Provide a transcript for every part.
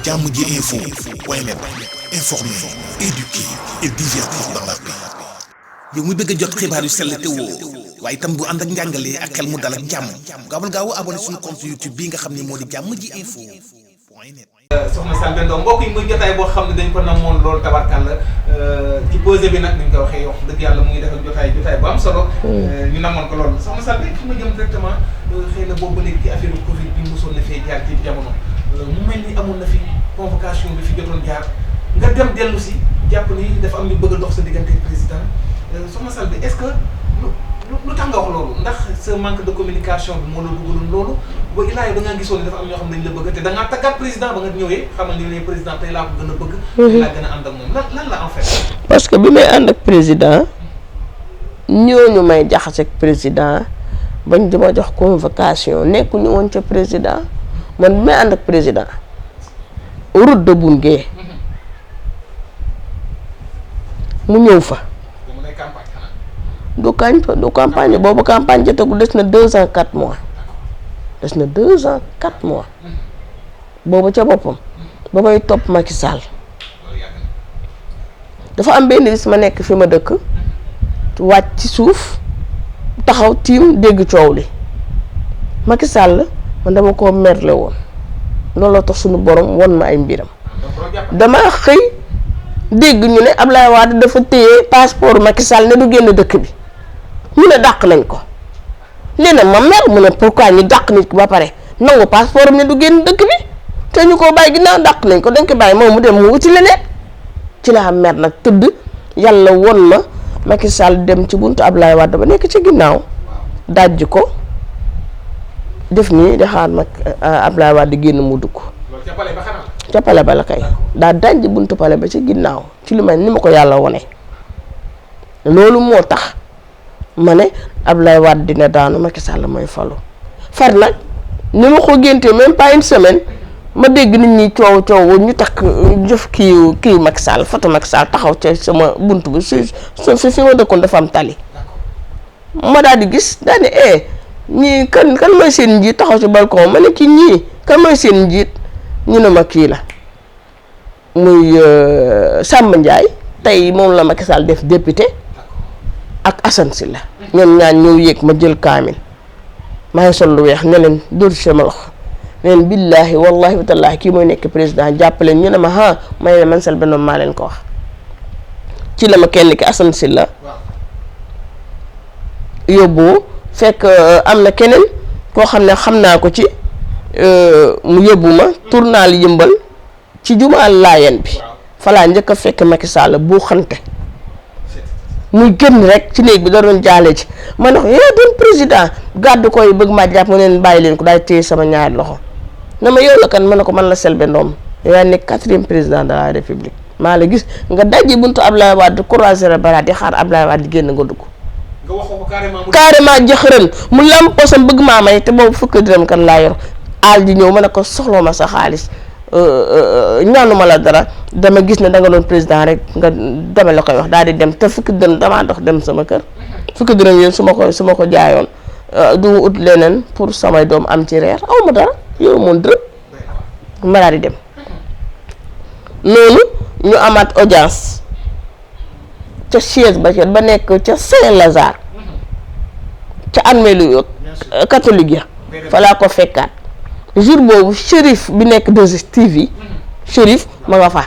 Jammji Info .net informer, éduquer et divertir dans la paix. yow muy bëgg a jot xibaar yu sell te woo waaye itam bu ànd ak njàngalee ak xel mu dal ak jàmm gaawal gaaw abonné suñu compte YouTube bi nga xam ne moo di Jammji Info .net. soxna Selbé Ndom mbokk yi muy jotaay boo xam ne dañ ko namoon loolu tabarkàlla ci posé bi nag ni ñu ko waxee wax dëgg yàlla mu ngi def ak jotaay bu am solo. ñu namoon ko loolu soxna Selbé fi ma jëm directement xëy na boobu ba léegi ci affaire Covid bi mosoon na fee jaar ci jamono mu mel ni amoon na fi convocation bi fi jotoon jaar nga dem dellu si jàpp ni dafa am ñu bëgg a dox sa diggante président soxna Selbé est-ce que lu tax nga wax loolu ndax ce manque de communication bi moo la dugaloon loolu ba ilaa da ngaa gisoon ne dafa am ñoo xam ne dañ la bëgg te da ngaa taggaat président ba nga ñëwee xamal ni ne président tey laa ko gën a bëgg. tey laa gën a ànd ak moom lan la en fait. parce que bi may ànd ak président ñooñu may jaxase ak président bañ dama jox convocation nekkuñu woon ca président man bi may ànd ak président route de Boungué mu ñëw fa. du campagne boobu campagne jotagul des na 2 ans 4 mois des na 2 ans 4 mois boobu ca boppam ba may topp Macky Sall dafa am benn bis ma nekk fi ma dëkk wàcc ci suuf taxaw tiim dégg coow li Macky Sall man dama koo merle woon looloo tax suñu borom won ma ay mbiram dama xëy dégg ñu ne Ablaye Wade dafa téye passeport Macky Sall ne du génn dëkk bi ñu ne dàq nañ ko léegi nag ma mer mu ne pourquoi ñu dàq nit ki ba pare nangu passeport am ne du génn dëkk bi te ñu ko bàyyi ginnaaw dàq nañ ko dañ ko bàyyi moom mu dem mu wuti leneen ci laa mer nag tëdd yàlla won ma Macky Sall dem ci buntu Ablaye Wade ba nekk ci ginnaaw dajji ko def nii di xaar mag Ablaye Wade génn mu dugg ca pale ba la kay daa dajji buntu pale ba ci ginnaaw ci lu mel ni ma ko yàlla wone loolu moo tax ma ne Ablaye Wade dina daanu Macky Sall mooy falu far nag ni ma ko géntee même pas une semaine ma dégg nit ñi coow ñu takk jëf kii Macky Sall photo Macky Sall taxaw ca sama bunt bi fi ma dëkkoon dafa am tali ma daal di gis daal di ñii kan mooy seen njiit taxaw ci balcon ma ne kii ñii kan mooy seen njiit ñu ne ma kii la muy Samba Ndiaye tey moom la Macky Sall def député ak Assane Sylla ñoom ñaan ñëw yéeg ma jël kaamil maa ngi sol lu weex ne leen dóor ci sama loxo ne leen billaahi wallaahi wa tallaahi kii mooy nekk président jàppaleen ñu ne ma may ne man Selbé Ndom maa leen ko wax ci la ma kenn ki Assane Sylla yóbbu fekk am na keneen koo xam ne xam naa ko ci mu yóbbu ma tournal Yëmbal ci jumaal Laayeen bi falaa njëkk a fekk Macky Sall bu xante muy génn rek ci néeg bi da doon jaale ci ma ne ko doon président gàddu koy bëgg maa jàpp ma leen bàyyi leen ko daal téye sama ñaari loxo na ma yow la kan ma ne ko man la Selbé Ndom yaa nekk 4e président de la république maa la gis nga dajji buntu Ablaye Wade croiser bara di xaar Ablaye Wade di génn nga dugg nga wax ko carrément jëxërën mu lam posam bëgg maa may te boobu fukki dërëm kan laa yor aal di ñëw ma ne ko soxloo ma sa xaalis ñaanuma la dara dama gis ne da nga doon président rek nga dama la koy wax daal di dem te fukki dërëm damaa dox dem sama kër fukki dërëm yéen su ma ko jaayoon du ut leneen pour samay doom am ci reer aw ma dara yow moom dërëm ma daal di dem noonu ñu amaat audience ca siège ba nekk ca Saint-Lazare ca armeelu catholique ya fa laa ko fekkaat jour boobu Chérif bi nekk 2STV Chérif ma nga fa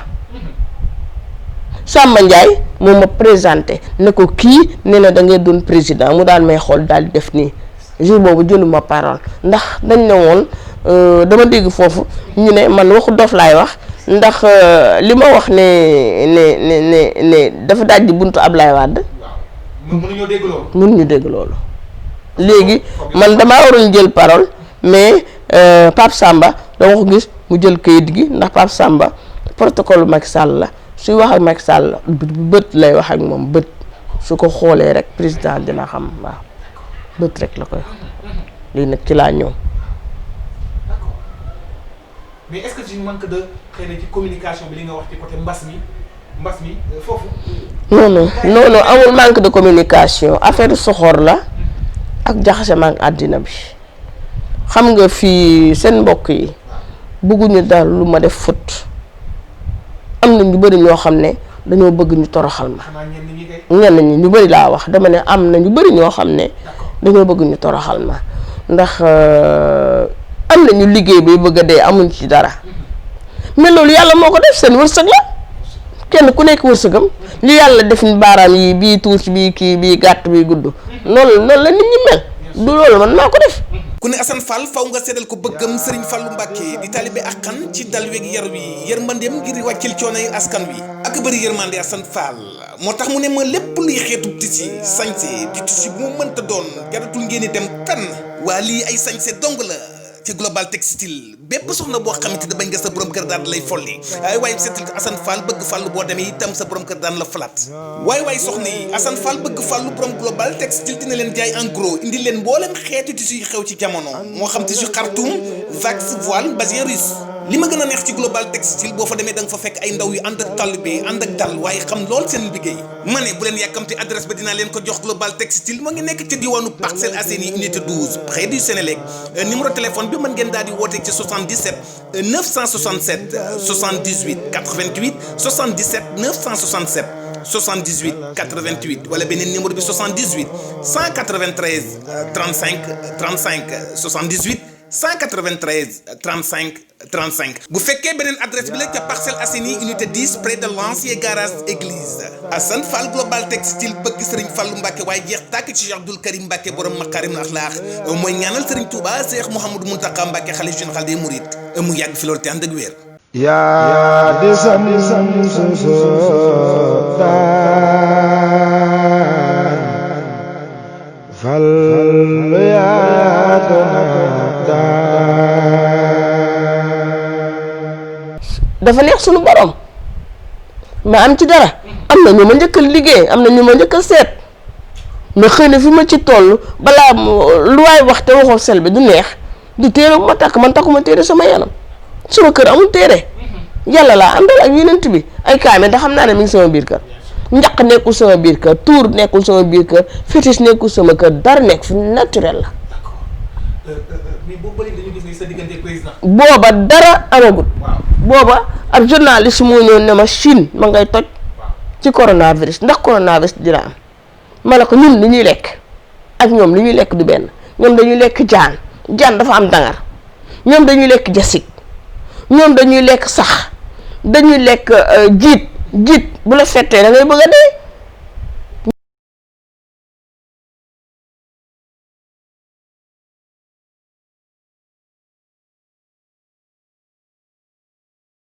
Samba Ndiaye moo ma présenté ne ko kii nee na da ngay doon président mu daal may xool daal di def nii jour boobu jëluma parole ndax dañ ne woon dama dégg foofu ñu ne man waxu dof laay wax ndax li ma wax ne dafa daaj di buntu Ablaye Wade mënuñu dégg loolu léegi man damaa waroon jël parole mais Pape Samba dama ko gis mu jël kayit gi ndax Pape Samba protocole Macky Sall la suy wax ak Macky Sall bët lay wax ak moom bët su ko xoolee rek président dina xam waaw bët rek la koy wax lii nag ci laa ñëw. mais est-ce que ci manque de xëy na ci communication bi li nga wax ci côté mbas mi foofu. non amul manque de communication affaire soxor la ak jaxase ma ak àddina bi xam nga fii seen mbokk yi bëgguñu daal lu ma def faute am na ñu bëri ñoo xam ne dañoo bëgg ñu toroxal ma. ñenn ñi ñu bëri laa wax dama ne am na ñu bëri ñoo xam ne dañoo bëgg ñu toroxal ma ndax am na ñu liggéey bay bëgg a dee amuñ ci dara mais loolu yàlla moo ko def seen wërsëg la kenn ku nekk wërsëgam li yàlla def ni baaraam yi bii tuuti bii kii bii gàtt bii gudd noonu la nit ñi mel du loolu man maa ko def. ku ne Assane Fall faw nga seddal ko bëggam Serigne Fallou Mbacké di taalibe ak xan ci dal weeg yar wi yërmandeem ngir wàccil coono yi askan wi ak bëri yërmande Assane Fall moo tax mu ne ma lépp luy xeetu tisi sañse di tisi bu mu mënta doon jaratul ngeen di dem fenn waa lii ay sañse dong la ci global textile bépp soxna boo xamante ne bañ nga sa borom kër daan lay folli waaye seetal ko Assane Fall bëgg fàllu boo demee itam sa borom kër daan la falaat waaye soxna yi Assane Fall bëgg fàllu borom global textile dina leen jaay en gros indi leen mboolem xeetu tissu yu xew ci jamono moo xam tissu khartoum vax voile bazin russe li ma gën a neex ci global textile boo fa demee da nga fa fekk ay ndaw yu ànd ak talibé ànd ak dal waaye xam lool seen liggéey ma ne bu leen yàkkamti adresse ba dinaa leen ko jox global textile moo ngi nekk ci diwaanu Parcelles Assainies unité 12 près du Sénélec numéro téléphone bi mën ngeen daal di woote ci 77 967 78 88 77 967 78 88 wala beneen numéro bi 78 193 35 35 78 193 35 35 bu fekkee beneen adresse bi la ca Parcelles Assainies unité 10 près de l'ancien garage église Assane Fall global textile bëgg Serigne Fallou Mbacké waaye jeex tàkk ci Cheikh Abdoul Karim Mbacké borom makarim akhlaq mooy ñaanal Serigne Touba Cheikh Mouhamadou Mountakha Mbacké xalif général des mourides mu yàgg fi loolu te ànd ak wér. yaa di sam so daan fal yaa dafa neex suñu borom ma am ci dara am na ñu ma njëkk a liggéey am na ñu ma njëkk a seet mais xëy na fi ma ci toll balaa lu waay wax te waxoo sel bi du neex du téere bu ma takk man takkuma téere sama yaram sama kër amul téere yàlla laa àndal ak yenent bi ay kaame da xam naa ne mi ngi sama biir kër njaq nekkul sama biir kër tuur nekkul sama biir kër fétiche nekkul sama kër dara nekk fi naturel la. mais boobu dañu gis ni sa diggante président. booba dara amagut. booba ab journaliste moo ñëw ne ma Chine ma ngay toj. ci coronavirus ndax coronavirus dina am. ma ne ko ñun li ñuy lekk ak ñoom li ñuy lekk du benn ñoom dañuy lekk jaan dafa am dangar ñoom dañuy lekk jasik ñoom dañuy lekk sax dañuy lekk jiit bu la fettee da ngay bëgg a dee.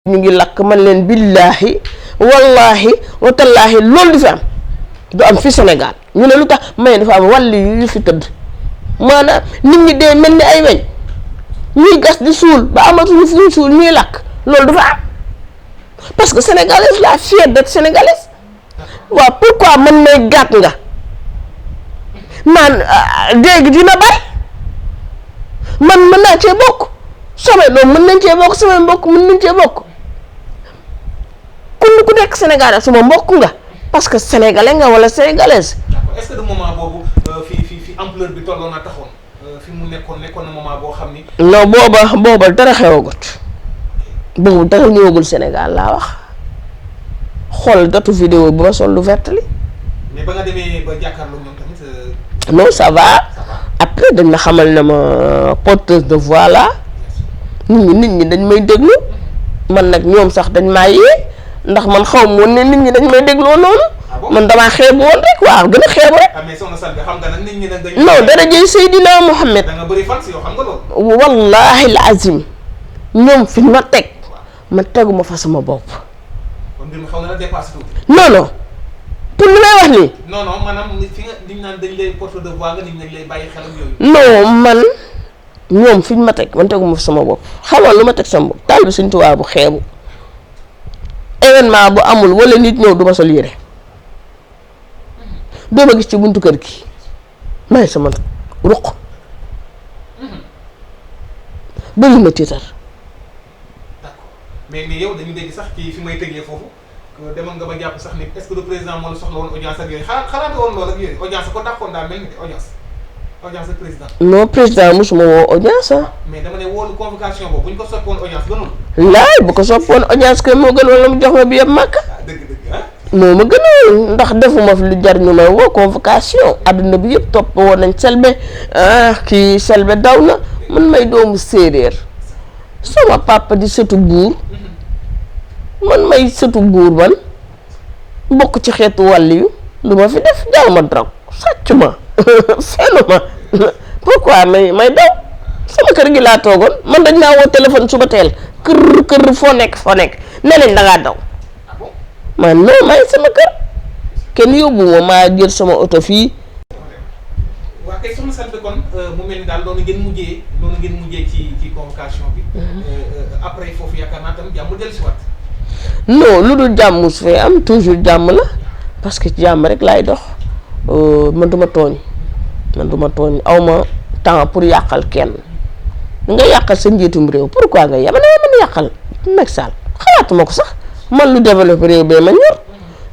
ñu ngi lakk man leen billaahi wallaahi watallaahi loolu du fi am du am fi Sénégal ñu ne lu tax may dafa am wàll yu fi tëdd maanaam nit ñi dee mel ni ay weñ ñuy gas di suul ba amatuñu fu ñu suul ñuy lakk loolu dafa am parce que sénégalaise la fière d'être sénégalaise waaw pourquoi man may gàtt nga naan dégg dina bari man mën naa cee bokk samay doom mën nañ cee bokk samay mbokk mën nañ cee bokk ku nekk sénégalais suma mbokk nga parce que sénégalais nga wala sénégalaise. est-ce que de moment boobu fi ampleur bi tolloon na taxoon fi mu nekkoon na moment boo xam ni. non booba dara xewagut boobu dara ñëwagul Sénégal laa wax xool datu vidéo bu ma sol lu vert li. mais ba nga demee ba jàkkaarloo ñoom tamit. non ça va après dañ ma xamal ne ma porteuse de voix la nit ñi dañ may déglu man nag ñoom sax dañ maa yee ndax man xaw ma woon ne nit ñi dañ may dégloo noonu. man damaa xeebu woon rek waaw gën a xeebu rek. mais soxna Selbé xam nga nag nit ñi nag dañuy. non daraja Seydina Mohamed. da nga bëri fan si yow xam nga loolu. wallaahi la azim ñoom fi ma teg ma teguma fa sama bopp. kon mbir mi xaw na la dépassé tuuti. non pour li may wax nii. non maanaam fi nga liñ naan dañ lay porte de voix nga nit ñi lay bàyyi xel ak yooyu. non man ñoom fi ñu ma teg man teguma fa sama bopp xamoon lu ma teg sama bopp taal bi Sëñ Tuubaa bu xeebu événement bu amul wala nit ñëw du ma sol yére doo ma gis ci buntu kër gi may sama ruq bëri ma tiitar. d'accord mais yow dañu dégg sax ci fi may tëjee foofu demoon nga ba jàpp sax ni est-ce que le président moo la soxla woon audience ak yooyu xalaat woon loolu ak yooyu audience ko dàqoon daa mel ni audience. audience ak président. non président mosuma woo audience ah. mais dama ne wóolu convocation boobu bu ñu ko soppoon audience gënul. laay bu ko soppoon audience que moo gën wala mu jox ma bi yëpp màkk. dëgg ah. moo ma gënal ndax defuma fi lu jar ñu may woo convocation adduna bi yëpp topp woon nañ Selbé kii Selbé daw na man may doomu séeréer sama papa di sëtu buur man may sëtu buur man bokk ci xeetu wàll yu lu ma fi def jaaw ma drogue sàcc ma fenu ma pourquoi may daw sama kër gi laa toogoon man dañ naa woo téléphone suba teel kër foo nekk nee nañ dangaa daw man non may sama kër kenn yóbbu ma maa jël sama oto fii. waa kay soxna Selbé kon mu mel ni daal noonu ngeen mujjee ci convocation bi. après foofu yaakaar naa tam jàmm dellu si waat. non lu dul jàmm su fee am toujours jàmm la parce que jàmm rek laay dox man duma tooñ aw ma temps pour yàqal kenn nga yàqal sa njiitum réew pourquoi nga yem man yàqal Macky Sall xalaatuma ko sax man lu développé réew bee ma ñor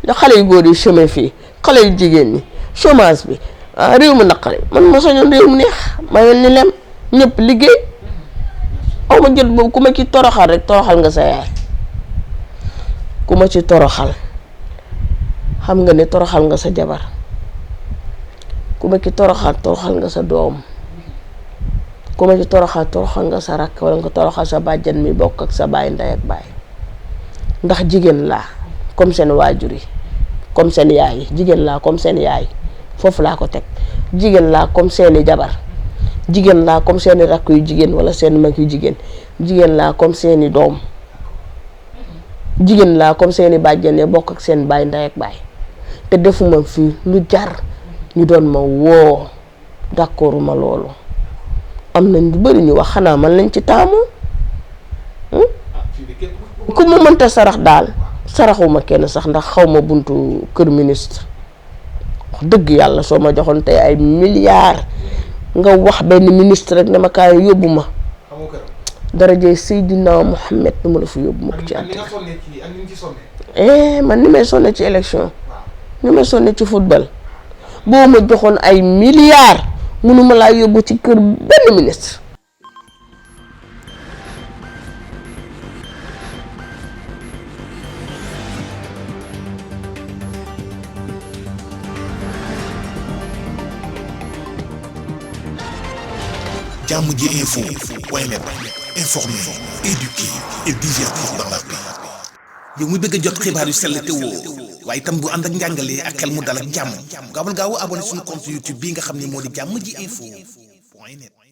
da xale yu góor yi chômé fii xale yu jigéen ñi chômage bi réew mu naqari man ma soñoon réew mu neex ma mel ni lem ñëpp liggéey aw ma jot boobu ku ma ci toroxal rek toroxal nga sa yaay ku ma ci toroxal xam nga ne toroxal nga sa jabar ku ma ci toroxal nga sa doom ku ma ci toroxal nga sa rakk wala nga toroxal sa bàjjan mi bokk ak sa baay ndey ak baay ndax jigéen laa comme seen waajur yi comme seen yaay yi jigéen laa comme seen yaay foofu laa ko teg jigéen laa comme seeni jabar jigéen laa comme seeni rakk yu jigéen wala seen mag yu jigéen jigéen laa comme seeni doom jigéen laa comme seeni bàjjan ya bokk ak seen baay ndey ak baay te defuma fii lu jar ñu doon ma woo d'accord ma loolu am nañ lu bari ñu wax xanaa man lañ ci taamu ku mu mënta sarax daal saraxuma kenn sax ndax xaw ma buntu kër ministre wax dëgg yàlla soo ma joxoon tey ay milliards nga wax benn ministre rek ne ma kaay yóbbu ma darajee Seydina Mohamed nu ma la fi yóbbu ma ko ci àddina man ni may sonne ci élection ni may sonne ci football boo ma joxoon ay milliards mënuma laa yóbbu ci kër benn ministre. Jàmm ji info point net informer, éduquer et divertir dans la paix. yow muy bëgg a jot xibaar yu sell te woo waaye itam bu ànd ak njàngalee ak xel mu dal ak jàmm gaawal gaaw abonné suñu compte YouTube bii nga xam ne moo di Jàmm ji info point net.